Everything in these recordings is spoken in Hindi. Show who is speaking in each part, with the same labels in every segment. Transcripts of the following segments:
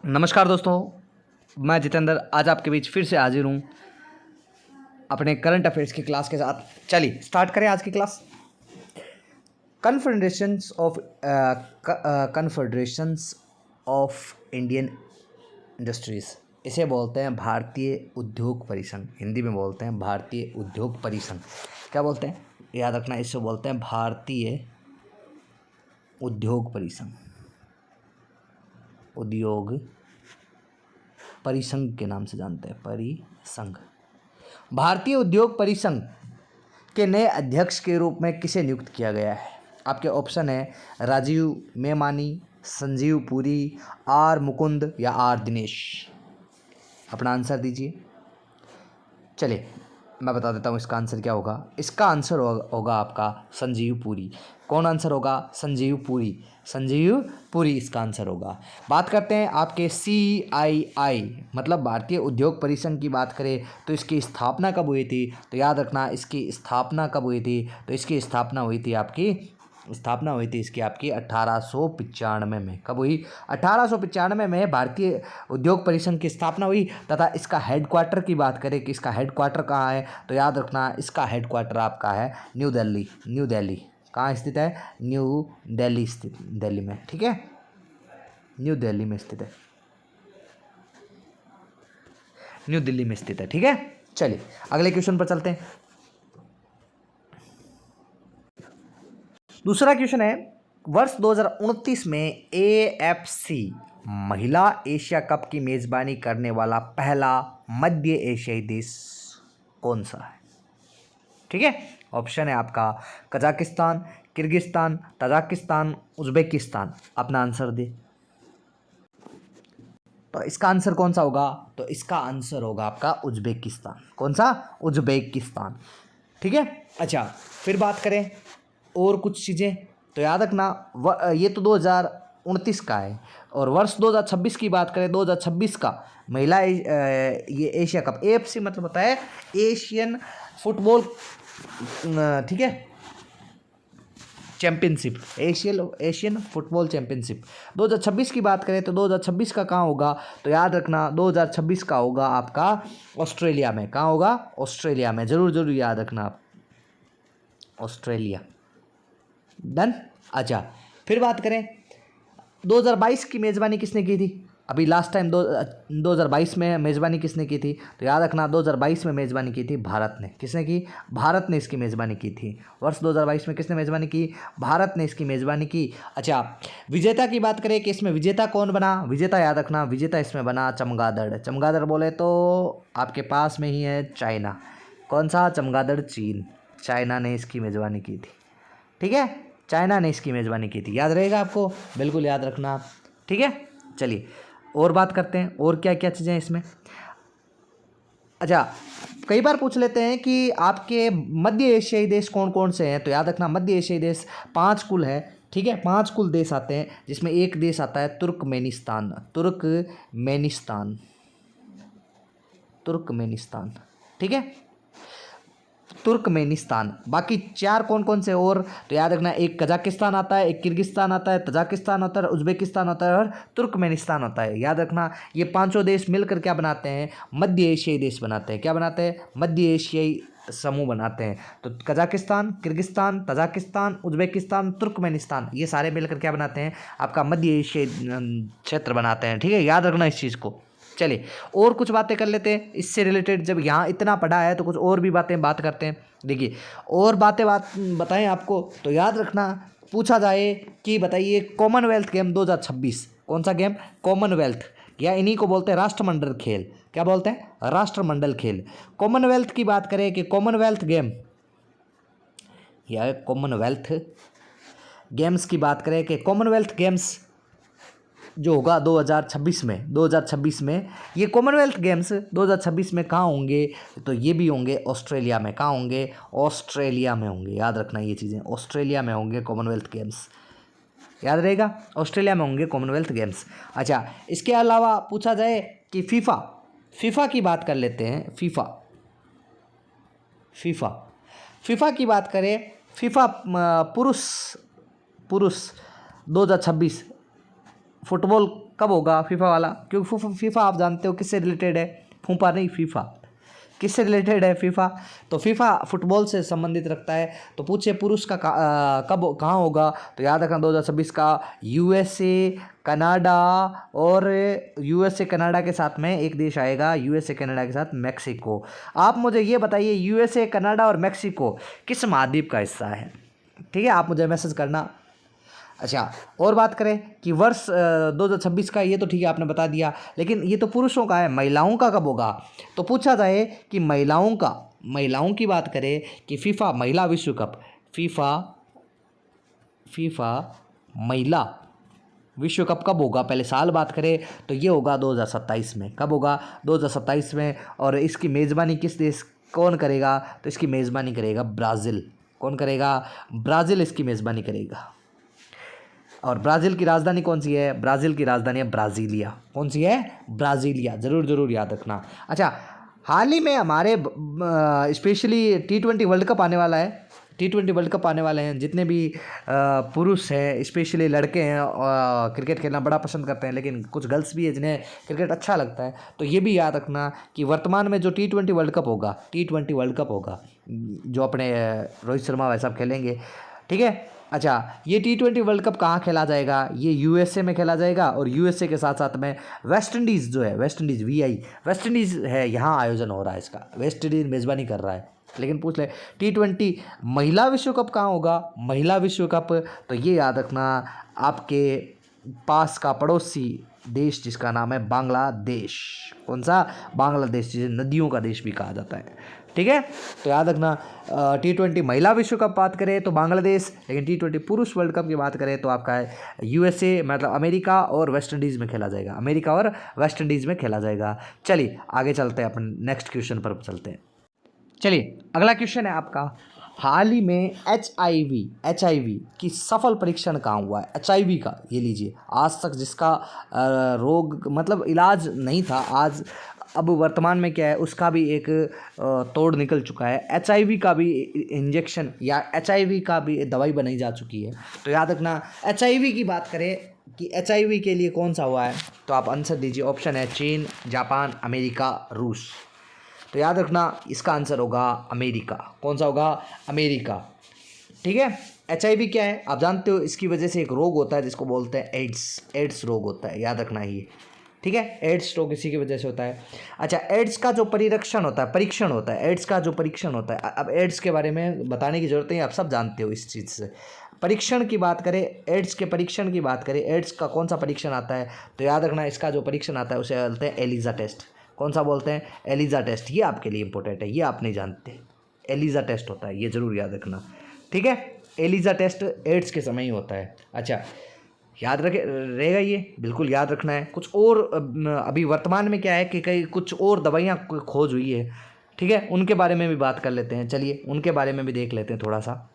Speaker 1: नमस्कार दोस्तों, मैं जितेंद्र आज आपके बीच फिर से हाजिर हूँ अपने करंट अफेयर्स की क्लास के साथ। चलिए स्टार्ट करें आज की क्लास। कन्फेडरेशंस ऑफ इंडियन इंडस्ट्रीज़, इसे बोलते हैं भारतीय उद्योग परिसंघ। हिंदी में बोलते हैं भारतीय उद्योग परिसंघ। क्या बोलते हैं, याद रखना, इससे बोलते हैं भारतीय उद्योग परिसंघ। उद्योग परिसंघ के नाम से जानते हैं, परिसंघ। भारतीय उद्योग परिसंघ के नए अध्यक्ष के रूप में किसे नियुक्त किया गया है? आपके ऑप्शन है राजीव मेमानी, संजीव पुरी, आर मुकुंद या आर दिनेश। अपना आंसर दीजिए। चलिए मैं बता देता हूँ इसका आंसर क्या होगा। इसका आंसर होगा आपका संजीव पुरी। कौन आंसर होगा? संजीव पुरी। संजीव पुरी इसका आंसर होगा। बात करते हैं आपके CII मतलब भारतीय उद्योग परिसंघ की बात करें तो इसकी स्थापना कब हुई थी? तो याद रखना, इसकी स्थापना कब हुई थी? तो इसकी स्थापना हुई थी इसकी आपकी 1895 में। कब हुई? 1895 में भारतीय उद्योग परिसंघ की स्थापना हुई। तथा इसका हेडक्वार्टर की बात करें कि इसका हेडक्वार्टर कहाँ है, तो याद रखना इसका हेडक्वार्टर आपका है न्यू दिल्ली। कहाँ स्थित है? न्यू दिल्ली स्थित, दिल्ली में। ठीक है, न्यू दिल्ली में स्थित है, न्यू दिल्ली में स्थित है। ठीक है, चलिए अगले क्वेश्चन पर चलते हैं। दूसरा क्वेश्चन है, वर्ष 2029 में AFC महिला एशिया कप की मेजबानी करने वाला पहला मध्य एशियाई देश कौन सा है? ठीक है, ऑप्शन है आपका कजाकिस्तान, किर्गिस्तान, तजाकिस्तान, उज्बेकिस्तान। अपना आंसर दे। तो इसका आंसर कौन सा होगा? तो इसका आंसर होगा आपका उज्बेकिस्तान। कौन सा? उज्बेकिस्तान। ठीक है, अच्छा फिर बात करें और कुछ चीज़ें, तो याद रखना ये तो 2029 का है। और वर्ष 2026 की बात करें, 2026 का महिला ये एशिया कप, AFC मतलब होता है एशियन फुटबॉल, ठीक है, चैंपियनशिप, एशियन फुटबॉल चैंपियनशिप 2026 की बात करें तो 2026 का कहाँ होगा? तो याद रखना 2026 का होगा आपका ऑस्ट्रेलिया में। कहाँ होगा? ऑस्ट्रेलिया में। जरूर याद रखना आप, ऑस्ट्रेलिया। डन। अच्छा फिर बात करें 2022 की मेज़बानी किसने की थी? अभी लास्ट टाइम 2022 में मेज़बानी किसने की थी? तो याद रखना 2022 में मेज़बानी की थी भारत ने। किसने की? भारत ने इसकी मेज़बानी की थी। वर्ष 2022 में किसने मेज़बानी की? भारत ने इसकी मेज़बानी की। अच्छा विजेता की बात करें कि इसमें विजेता कौन बना? विजेता याद रखना, विजेता इसमें बना चमगादड़। चमगादड़ बोले तो आपके पास में ही है चाइना। कौन सा? चमगादड़ चीन। चाइना ने इसकी मेज़बानी की थी। ठीक है, चाइना ने इसकी मेज़बानी की थी। याद रहेगा आपको, बिल्कुल याद रखना। ठीक है, चलिए और बात करते हैं और क्या क्या चीज़ें हैं इसमें। अच्छा कई बार पूछ लेते हैं कि आपके मध्य एशियाई देश कौन कौन से हैं, तो याद रखना मध्य एशियाई देश 5 कुल है। ठीक है, 5 कुल देश आते हैं, जिसमें एक देश आता है तुर्कमेनिस्तान। ठीक है, तुर्कमेनिस्तान। बाकी 4 कौन कौन से और, तो याद रखना एक कजाकिस्तान आता है, एक किर्गिस्तान आता है, तजाकिस्तान आता है, उज्बेकिस्तान आता है और तुर्कमेनिस्तान होता है। याद रखना ये 5 देश मिलकर क्या बनाते हैं? मध्य एशियाई देश बनाते हैं। क्या बनाते हैं? मध्य एशियाई समूह बनाते हैं। तो Kazakhstan, Kyrgyzstan, Tajikistan, Uzbekistan, Turkmenistan, ये सारे मिलकर क्या बनाते हैं? आपका मध्य एशियाई क्षेत्र बनाते हैं। ठीक है, याद रखना इस चीज़ को। चलिए और कुछ बातें कर लेते हैं इससे रिलेटेड। जब यहाँ इतना पढ़ा है तो कुछ और भी बात करते हैं। देखिए और बताएं आपको, तो याद रखना पूछा जाए कि बताइए कॉमनवेल्थ गेम 2026 कौन सा गेम? कॉमनवेल्थ, या इन्हीं को बोलते हैं राष्ट्रमंडल खेल। क्या बोलते हैं? राष्ट्रमंडल खेल। कॉमनवेल्थ की बात करें कि कॉमनवेल्थ गेम या कॉमनवेल्थ गेम्स की बात करें कि कॉमनवेल्थ गेम्स जो होगा 2026 में ये कॉमनवेल्थ गेम्स 2026 में कहाँ होंगे? तो ये भी होंगे ऑस्ट्रेलिया में। कहाँ होंगे? ऑस्ट्रेलिया में होंगे। याद रखना ये चीज़ें, ऑस्ट्रेलिया में होंगे कॉमनवेल्थ गेम्स। याद रहेगा, ऑस्ट्रेलिया में होंगे कॉमनवेल्थ गेम्स। अच्छा इसके अलावा पूछा जाए कि फीफा की बात कर लेते हैं। फीफा की बात करें, फीफा पुरुष 2026 फुटबॉल कब होगा फीफा वाला, क्योंकि फीफा आप जानते हो किससे रिलेटेड है, फूफा नहीं फीफा किससे रिलेटेड है फीफा, तो फीफा फुटबॉल से संबंधित रखता है। तो पूछे पुरुष का कब कहाँ होगा, तो याद रखना 2026 का यूएसए कनाडा, और यूएसए कनाडा के साथ में एक देश आएगा, यूएसए कनाडा के साथ मैक्सिको। आप मुझे ये बताइए यूएसए कनाडा और मैक्सिको किस महाद्वीप का हिस्सा है, ठीक है, आप मुझे मैसेज करना। अच्छा, और बात करें कि वर्ष 2026 का, ये तो ठीक है आपने बता दिया, लेकिन ये तो पुरुषों का है, महिलाओं का कब होगा, तो पूछा जाए कि महिलाओं की बात करें कि फीफा महिला विश्व कप, फीफा महिला विश्व कप कब होगा, पहले साल बात करें तो ये होगा 2027 में। कब होगा, 2027 में। और इसकी मेज़बानी किस देश कौन करेगा, तो इसकी मेज़बानी करेगा ब्राज़ील। कौन करेगा, ब्राज़ील इसकी मेज़बानी करेगा। और ब्राज़ील की राजधानी कौन सी है, ब्राज़ील की राजधानी है ब्राज़ीलिया। कौन सी है, ब्राज़ीलिया, ज़रूर याद रखना। अच्छा, हाल ही में हमारे स्पेशली T20 वर्ल्ड कप आने वाला है, T20 वर्ल्ड कप आने वाले हैं। जितने भी पुरुष हैं, स्पेशली लड़के हैं, क्रिकेट खेलना बड़ा पसंद करते हैं, लेकिन कुछ गर्ल्स भी है जिन्हें क्रिकेट अच्छा लगता है। तो ये भी याद रखना कि वर्तमान में जो T20 वर्ल्ड कप होगा, T20 वर्ल्ड कप होगा, जो अपने रोहित शर्मा वैसा खेलेंगे, ठीक है। अच्छा, ये T20 वर्ल्ड कप कहाँ खेला जाएगा, ये यूएसए में खेला जाएगा, और यूएसए के साथ साथ में वेस्ट इंडीज़ जो है, वेस्ट इंडीज़ है, यहाँ आयोजन हो रहा है इसका, वेस्ट इंडीज़ मेज़बानी कर रहा है। लेकिन पूछ ले T20 महिला विश्व कप कहाँ होगा, महिला विश्व कप, तो ये याद रखना आपके पास का पड़ोसी देश जिसका नाम है बांग्लादेश। कौन सा, बांग्लादेश, जिसे नदियों का देश भी कहा जाता है, ठीक है। तो याद रखना T20 महिला विश्व कप बात करें तो बांग्लादेश, लेकिन T20 पुरुष वर्ल्ड कप की बात करें तो आपका है यूएसए, मतलब अमेरिका और वेस्ट इंडीज़ में खेला जाएगा, अमेरिका और वेस्ट इंडीज़ में खेला जाएगा। चलिए आगे चलते हैं, अपन नेक्स्ट क्वेश्चन पर चलते हैं। चलिए अगला क्वेश्चन है आपका, हाल ही में HIV की सफल परीक्षण कहाँ हुआ है, HIV का, ये लीजिए, आज तक जिसका रोग मतलब इलाज नहीं था, आज अब वर्तमान में क्या है, उसका भी एक तोड़ निकल चुका है। HIV का भी इंजेक्शन या HIV का भी दवाई बनाई जा चुकी है। तो याद रखना HIV की बात करें कि HIV के लिए कौन सा हुआ है, तो आप आंसर दीजिए। ऑप्शन है चीन, जापान, अमेरिका, रूस। तो याद रखना इसका आंसर होगा अमेरिका। कौन सा होगा, अमेरिका, ठीक है। HIV क्या है आप जानते हो, इसकी वजह से एक रोग होता है जिसको बोलते हैं एड्स रोग होता है, याद रखना ये, ठीक है। एड्स रोग इसी की वजह से होता है। अच्छा, एड्स का जो परीक्षण होता है, एड्स का जो परीक्षण होता है, अब एड्स के बारे में बताने की जरूरत नहीं, आप सब जानते हो इस चीज़ से। परीक्षण की बात करें, एड्स के परीक्षण की बात करें, एड्स का कौन सा परीक्षण आता है, तो याद रखना इसका जो परीक्षण आता है उसे बोलते हैं एलिजा टेस्ट। कौन सा बोलते हैं, एलिजा टेस्ट। ये आपके लिए इंपॉर्टेंट है, ये आप नहीं जानते, एलिजा टेस्ट होता है, ये ज़रूर याद रखना, ठीक है। एलिजा टेस्ट एड्स के समय ही होता है। अच्छा, याद रखे रहेगा, ये बिल्कुल याद रखना है। कुछ और अभी वर्तमान में क्या है कि कई कुछ और दवाइयाँ खोज हुई है, ठीक है, उनके बारे में भी बात कर लेते हैं। चलिए उनके बारे में भी देख लेते हैं थोड़ा सा,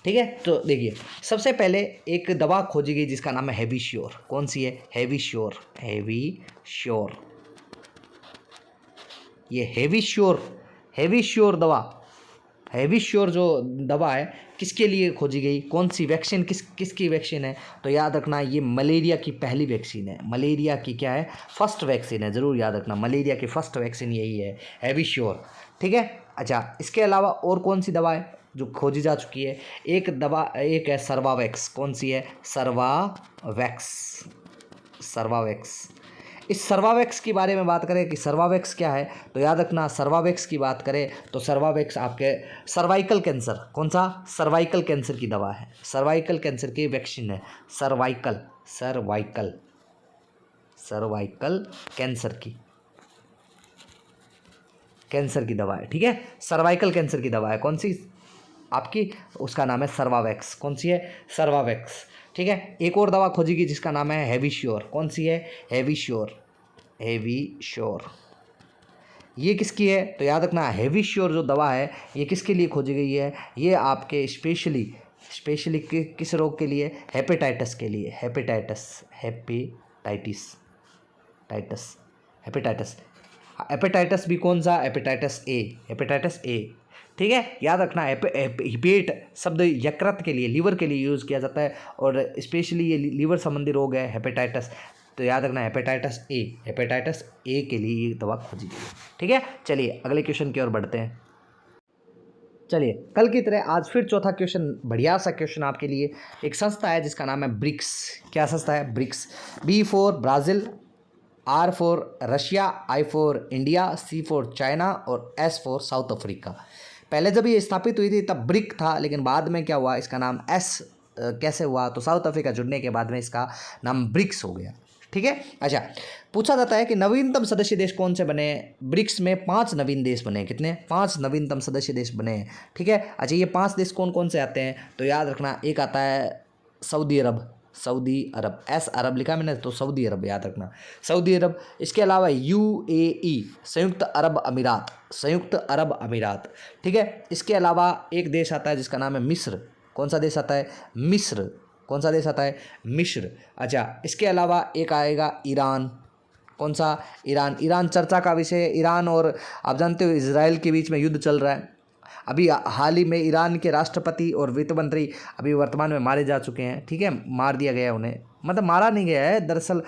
Speaker 1: ठीक है। तो देखिए, सबसे पहले एक दवा खोजी गई जिसका नाम है हेवीश्योर। कौन सी है, हेवीश्योर। ये हेवीश्योर जो दवा है किसके लिए खोजी गई, कौन सी वैक्सीन, किसकी वैक्सीन है, तो याद रखना ये मलेरिया की पहली वैक्सीन है, मलेरिया की क्या है, फर्स्ट वैक्सीन है, ज़रूर याद रखना मलेरिया की फर्स्ट वैक्सीन यही है, हेवीश्योर, ठीक है। अच्छा, इसके अलावा और कौन सी दवा है जो खोजी जा चुकी है, एक है सर्वावैक्स। कौन सी है, सर्वावैक्स। इस सर्वावैक्स के बारे में बात करें कि सर्वावैक्स क्या है, तो याद रखना सर्वावैक्स की बात करें तो सर्वावैक्स आपके सर्वाइकल कैंसर, कौन सा, सर्वाइकल कैंसर की दवा है, सर्वाइकल कैंसर की वैक्सीन है, सर्वाइकल कैंसर की दवा है, ठीक है। सर्वाइकल कैंसर की दवा है, कौन सी आपकी, उसका नाम है सर्वावैक्स। कौन सी है, सर्वावैक्स, ठीक है। एक और दवा खोजी गई जिसका नाम है हेवीश्योर। कौन सी है, हेवीश्योर। ये किसकी है, तो याद रखना हेवीश्योर जो दवा है ये किसके लिए खोजी गई है, ये आपके स्पेशली किस रोग के लिए, हेपेटाइटिस के लिए, हेपेटाइटिस भी कौन सा, हेपेटाइटिस ए, ठीक है, याद रखना हिपेट शब्द यकृत के लिए, लीवर के लिए यूज़ किया जाता है, और स्पेशली ये लीवर संबंधी रोग है हेपेटाइटिस, तो याद रखना हेपेटाइटिस ए के लिए ये दवा खोजी गई। ठीक है, चलिए अगले क्वेश्चन की ओर बढ़ते हैं। चलिए कल की तरह आज फिर चौथा क्वेश्चन, बढ़िया सा क्वेश्चन आपके लिए। एक संस्था है जिसका नाम है ब्रिक्स। क्या संस्था है? BRICS. B for Brazil, R for Russia, I for India, C for China और एस फॉर साउथ अफ्रीका। पहले जब ये स्थापित हुई थी तब ब्रिक था, लेकिन बाद में क्या हुआ, इसका नाम एस कैसे हुआ, तो साउथ अफ्रीका जुड़ने के बाद में इसका नाम ब्रिक्स हो गया। ठीक है, अच्छा पूछा जाता है कि नवीनतम सदस्य देश कौन से बने? ब्रिक्स में 5 नवीन देश बने। कितने? 5 नवीनतम सदस्य देश बने हैं। ठीक है, अच्छा ये 5 देश कौन कौन से आते हैं? तो याद रखना, एक आता है सऊदी अरब, एस अरब लिखा मैंने तो सऊदी अरब याद रखना, सऊदी अरब। इसके अलावा UAE, संयुक्त अरब अमीरात। ठीक है, इसके अलावा एक देश आता है जिसका नाम है मिस्र। कौन सा देश आता है? मिस्र। कौन सा देश आता है? मिस्र। अच्छा इसके अलावा एक आएगा ईरान। कौन सा? ईरान चर्चा का विषय है। ईरान और आप जानते हो इजराइल के बीच में युद्ध चल रहा है। अभी हाल ही में ईरान के राष्ट्रपति और वित्त मंत्री अभी वर्तमान में मारे जा चुके हैं। ठीक है, मार दिया गया है उन्हें, मतलब मारा नहीं गया है दरअसल,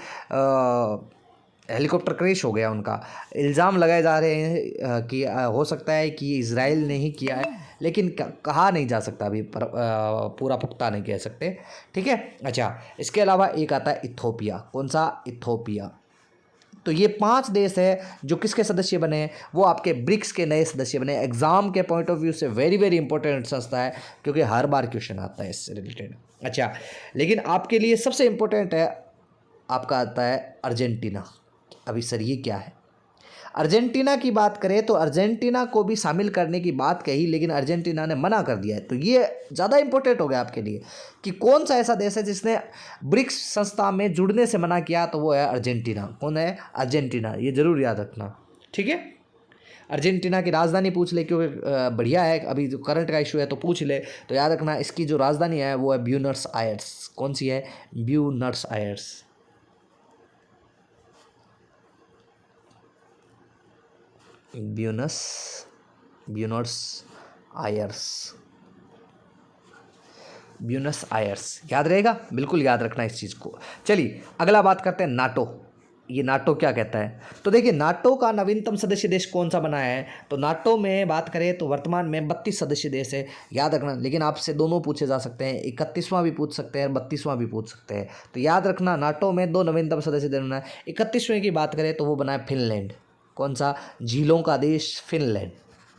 Speaker 1: हेलीकॉप्टर क्रैश हो गया उनका। इल्ज़ाम लगाए जा रहे हैं कि हो सकता है कि इजराइल ने ही किया है, लेकिन कहा नहीं जा सकता अभी, पूरा पुख्ता नहीं कह सकते। ठीक है, अच्छा इसके अलावा एक आता है इथोपिया। कौन सा? इथोपिया। तो ये 5 देश है जो किसके सदस्य बने हैं? वो आपके ब्रिक्स के नए सदस्य बने। एग्जाम के पॉइंट ऑफ व्यू से वेरी वेरी इंपॉर्टेंट संस्था है, क्योंकि हर बार क्वेश्चन आता है इससे रिलेटेड। अच्छा लेकिन आपके लिए सबसे इंपॉर्टेंट है, आपका आता है अर्जेंटीना। अभी सर ये क्या है? अर्जेंटीना की बात करें तो अर्जेंटीना को भी शामिल करने की बात कही, लेकिन अर्जेंटीना ने मना कर दिया है। तो ये ज़्यादा इंपॉर्टेंट हो गया आपके लिए कि कौन सा ऐसा देश है जिसने ब्रिक्स संस्था में जुड़ने से मना किया, तो वो है अर्जेंटीना। कौन है? अर्जेंटीना। ये जरूर याद रखना। ठीक है, अर्जेंटीना की राजधानी पूछ ले, क्योंकि बढ़िया है, अभी जो करंट का इशू है तो पूछ ले। तो याद रखना इसकी जो राजधानी है वो है ब्यूनस आयर्स। कौन सी है? Buenos Aires. ब्यूनस आयर्स याद रहेगा, बिल्कुल याद रखना इस चीज़ को। चलिए अगला बात करते हैं नाटो। ये नाटो क्या कहता है? तो देखिए नाटो का नवीनतम सदस्य देश कौन सा बना है? तो नाटो में बात करें तो वर्तमान में 32 सदस्य देश है, याद रखना। लेकिन आपसे दोनों पूछे जा सकते हैं, 31वां भी पूछ सकते हैं, 32वां भी पूछ सकते हैं। तो याद रखना नाटो में 2 नवीनतम सदस्य देश बना है। 31वें की बात करें तो वो बना है फिनलैंड। कौन सा? झीलों का देश फिनलैंड,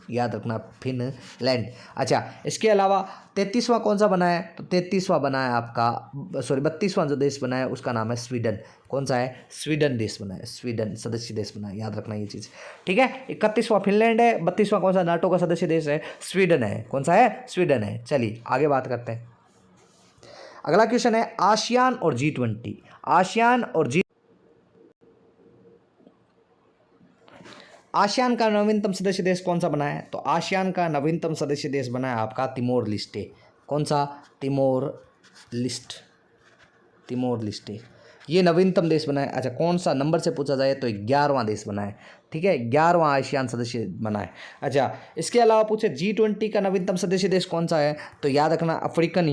Speaker 1: याद रखना फिनलैंड। अच्छा इसके अलावा 33वां कौन सा बना है? तो 33वां बना है आपका 32वां जो देश बना है उसका नाम है स्वीडन। कौन सा है? स्वीडन देश बना है, स्वीडन सदस्य देश बना है, याद रखना ये चीज़। ठीक है, 31वां फिनलैंड है, 32वां कौन सा नाटो का सदस्य देश है? स्वीडन है। कौन सा है? स्वीडन है। चलिए आगे बात करते हैं। अगला क्वेश्चन है आसियान और G20। आसियान का नवीनतम सदस्य देश कौन सा बना है? तो आसियान का नवीनतम सदस्य देश बना है आपका तिमोर लिस्टे। कौन सा? तिमोर लिस्टे ये नवीनतम देश बना है। अच्छा कौन सा नंबर से पूछा जाए तो 11वां देश बना है। ठीक है, 11वां आसियान सदस्य बना है। अच्छा इसके अलावा पूछे G20 का नवीनतम सदस्य देश कौन सा है? तो याद रखना अफ्रीकन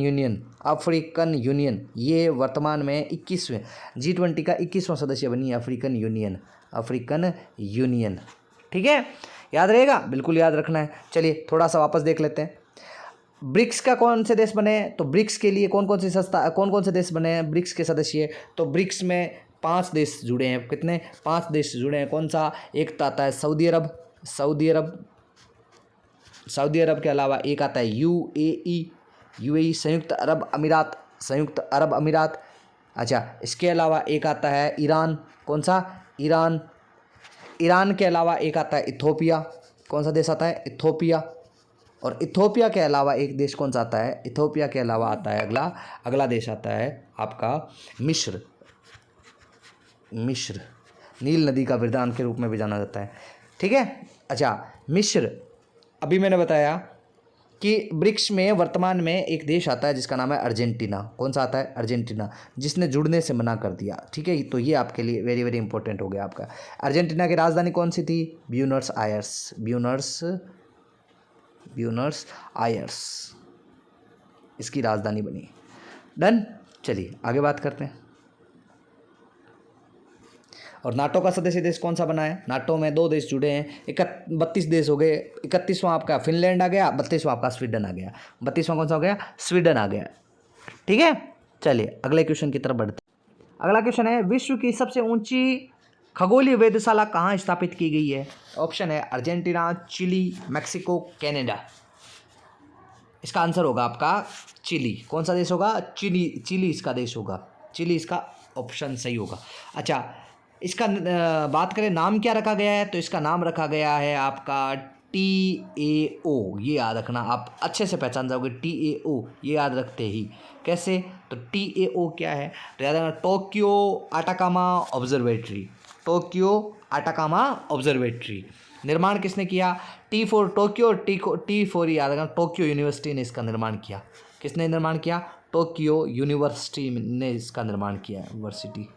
Speaker 1: यूनियन। ये वर्तमान में 21वें G20 का 21वां सदस्य बनी है अफ्रीकन यूनियन। ठीक है, याद रहेगा, बिल्कुल याद रखना है। चलिए थोड़ा सा वापस देख लेते हैं। ब्रिक्स का कौन से देश बने? तो ब्रिक्स के लिए कौन कौन से देश बने हैं ब्रिक्स के सदस्य? तो ब्रिक्स में 5 देश जुड़े हैं। कितने? 5 देश जुड़े हैं। कौन सा? एक तो आता है सऊदी अरब के अलावा एक आता है UAE संयुक्त अरब अमीरात। अच्छा इसके अलावा एक आता है ईरान। कौन सा? ईरान के अलावा एक आता है इथोपिया। कौन सा देश आता है? इथोपिया। और इथोपिया के अलावा एक देश कौन सा आता है? इथोपिया के अलावा आता है अगला देश आता है आपका मिस्र। नील नदी का वरदान के रूप में भी जाना जाता है। ठीक है, अच्छा मिस्र। अभी मैंने बताया कि ब्रिक्स में वर्तमान में एक देश आता है जिसका नाम है अर्जेंटीना। कौन सा आता है? अर्जेंटीना, जिसने जुड़ने से मना कर दिया। ठीक है, तो ये आपके लिए वेरी वेरी इंपॉर्टेंट हो गया आपका। अर्जेंटीना की राजधानी कौन सी थी? ब्यूनस ब्यूनस आयर्स इसकी राजधानी बनी। डन। चलिए आगे बात करते हैं। और नाटो का सदस्य देश कौन सा बना है? नाटो में 2 देश जुड़े हैं, 32 देश हो गए। 31वां आपका फिनलैंड आ गया, 32वां आपका स्वीडन आ गया। 32वां कौन सा हो गया? स्वीडन आ गया। ठीक है, चलिए अगले क्वेश्चन की तरफ बढ़ते हैं। अगला क्वेश्चन है, विश्व की सबसे ऊंची खगोलीय वेधशाला कहाँ स्थापित की गई है? ऑप्शन है अर्जेंटीना, चिली, मैक्सिको, कनाडा। इसका आंसर होगा आपका चिली। कौन सा देश होगा? चिली इसका देश होगा। चिली इसका ऑप्शन सही होगा। अच्छा, इसका बात करें नाम क्या रखा गया है, तो इसका नाम रखा गया है आपका TAO। ये याद रखना, आप अच्छे से पहचान जाओगे। TAO ये याद रखते ही। कैसे? तो TAO क्या है तो याद रखना, Tokyo Atacama observatory. Tokyo Atacama observatory. निर्माण किसने किया? T for Tokyo, T for याद रखना, टोक्यो यूनिवर्सिटी ने इसका निर्माण किया। किसने निर्माण किया? टोक्यो यूनिवर्सिटी ने इसका निर्माण किया। यूनिवर्सिटी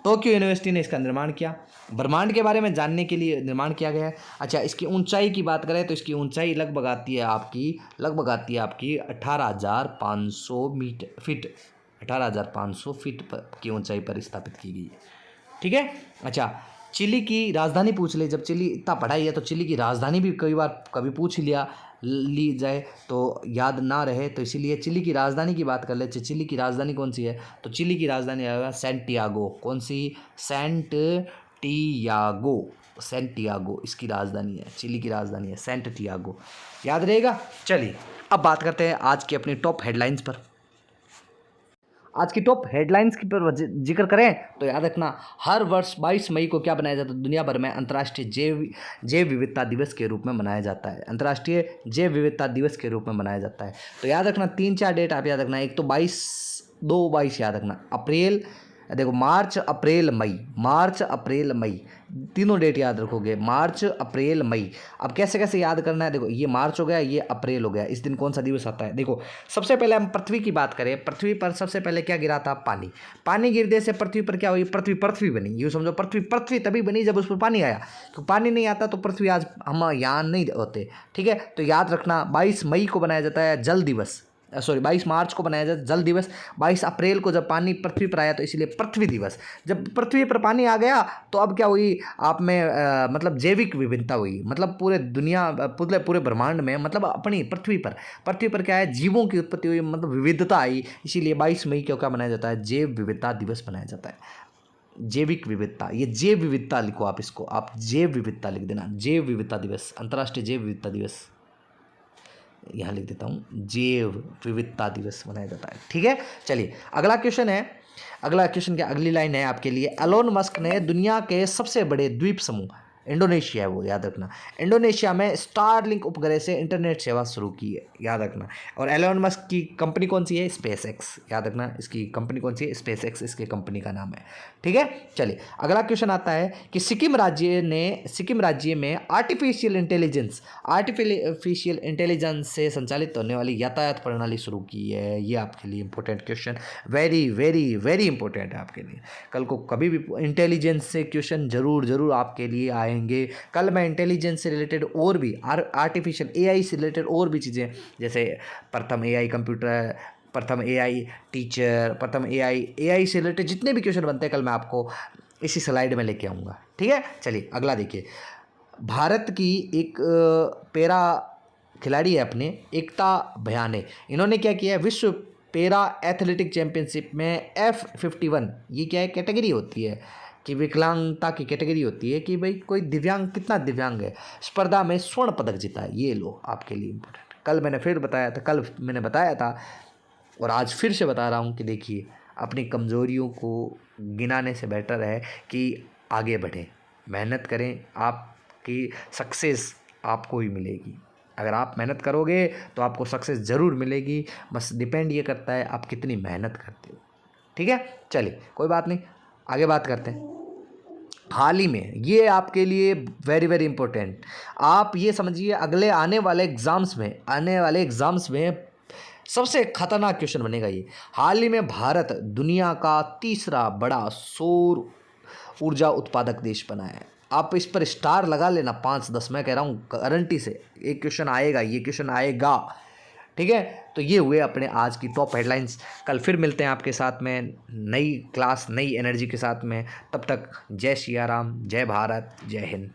Speaker 1: टोक्यो यूनिवर्सिटी ने इसका निर्माण किया। ब्रह्मांड के बारे में जानने के लिए निर्माण किया गया है। अच्छा, इसकी ऊंचाई की बात करें तो इसकी ऊंचाई लगभग आती है आपकी 18,500 फीट। 18,500 फीट की ऊंचाई पर स्थापित की गई है। ठीक है। अच्छा, चिली की राजधानी पूछ ले। जब चिली इतना पढ़ाई है तो चिली की राजधानी भी कभी पूछ ली जाए तो याद ना रहे, तो इसीलिए चिली की राजधानी की बात कर ले। चिली की राजधानी कौन सी है? तो चिली की राजधानी आएगा सैंटियागो। कौन सी? सैंटियागो इसकी राजधानी है। चिली की राजधानी है सैंटियागो। याद रहेगा। चलिए अब बात करते हैं आज की अपनी टॉप हेडलाइंस पर। आज की टॉप हेडलाइंस की पर जिक्र करें तो याद रखना, हर वर्ष 22 मई को क्या बनाया जाता है? दुनिया भर में अंतर्राष्ट्रीय जैव विविधता दिवस के रूप में मनाया जाता है। अंतर्राष्ट्रीय जैव विविधता दिवस के रूप में मनाया जाता है। तो याद रखना 3-4 डेट आप याद रखना। एक तो 22 याद रखना, अप्रैल, देखो मार्च अप्रैल मई, तीनों डेट याद रखोगे, मार्च अप्रैल मई। अब कैसे कैसे याद करना है? देखो ये मार्च हो गया, ये अप्रैल हो गया। इस दिन कौन सा दिवस आता है? देखो सबसे पहले हम पृथ्वी की बात करें। पृथ्वी पर सबसे पहले क्या गिरा था? पानी गिरने से पृथ्वी पर क्या हुई? पृथ्वी बनी। यूँ समझो, पृथ्वी तभी बनी जब उस पर पानी आया। तो पानी नहीं आता तो पृथ्वी आज हम यहाँ नहीं होते। ठीक है, तो याद रखना 22 मई को बनाया जाता है जल दिवस। 22 मार्च को बनाया जाता जल दिवस। 22 अप्रैल को जब पानी पृथ्वी पर आया तो इसीलिए पृथ्वी दिवस। जब पृथ्वी पर पानी आ गया तो अब क्या हुई? आप में मतलब जैविक विभिन्नता हुई। मतलब पूरे ब्रह्मांड में, मतलब अपनी पृथ्वी पर क्या है? जीवों की उत्पत्ति हुई, मतलब विविधता आई। इसीलिए 22 मई को क्या बनाया जाता है? जैव विविधता दिवस बनाया जाता है। जैविक विविधता, ये जैव विविधता लिखो आप, इसको आप जैव विविधता लिख देना। जैव विविधता दिवस, अंतर्राष्ट्रीय जैव विविधता दिवस यहाँ लिख देता हूँ, जैव विविधता दिवस मनाया जाता है। ठीक है, चलिए अगला क्वेश्चन की अगली लाइन है आपके लिए। एलोन मस्क ने दुनिया के सबसे बड़े द्वीप समूह, इंडोनेशिया है वो, याद रखना, इंडोनेशिया में स्टारलिंक उपग्रह से इंटरनेट सेवा शुरू की है, याद रखना। और एलोन मस्क की कंपनी कौन सी है? स्पेस एक्स, याद रखना, इसकी कंपनी कौन सी है? स्पेस एक्स इसके कंपनी का नाम है। ठीक है, चलिए अगला क्वेश्चन आता है कि सिक्किम राज्य में आर्टिफिशियल इंटेलिजेंस से संचालित होने वाली यातायात प्रणाली शुरू की है। ये आपके लिए important question, very very very important है आपके लिए। कल को कभी भी इंटेलिजेंस से क्वेश्चन जरूर आपके लिए आएंगे। कल मैं इंटेलिजेंस से रिलेटेड और भी आर्टिफिशियल AI से रिलेटेड और भी चीज़ें, जैसे प्रथम AI कंप्यूटर, प्रथम AI टीचर, प्रथम AI से रिलेटेड जितने भी क्वेश्चन बनते हैं कल मैं आपको इसी स्लाइड में लेके आऊँगा। ठीक है, चलिए अगला देखिए। भारत की एक पैरा खिलाड़ी है अपने, एकता भयाने, इन्होंने क्या किया है? विश्व पैरा एथलेटिक चैंपियनशिप में F51, ये क्या है? कैटेगरी होती है कि विकलांगता की कैटेगरी होती है कि भाई कोई दिव्यांग कितना दिव्यांग है, स्पर्धा में स्वर्ण पदक जीता है। ये लो आपके लिए इम्पोर्टेंट। कल मैंने बताया था और आज फिर से बता रहा हूँ कि देखिए, अपनी कमज़ोरियों को गिनाने से बेटर है कि आगे बढ़ें, मेहनत करें, आपकी सक्सेस आपको ही मिलेगी। अगर आप मेहनत करोगे तो आपको सक्सेस ज़रूर मिलेगी। बस डिपेंड ये करता है आप कितनी मेहनत करते हो। ठीक है, चलिए कोई बात नहीं, आगे बात करते हैं। हाल ही में, ये आपके लिए वेरी वेरी इंपॉर्टेंट, आप ये समझिए आने वाले एग्ज़ाम्स में सबसे खतरनाक क्वेश्चन बनेगा ये। हाल ही में भारत दुनिया का तीसरा बड़ा सौर ऊर्जा उत्पादक देश बना है। आप इस पर स्टार लगा लेना 5-10, मैं कह रहा हूँ गारंटी से एक क्वेश्चन आएगा, ये क्वेश्चन आएगा। ठीक है, तो ये हुए अपने आज की टॉप हेडलाइंस। कल फिर मिलते हैं आपके साथ में नई क्लास नई एनर्जी के साथ में। तब तक जय सिया राम, जय भारत, जय हिंद।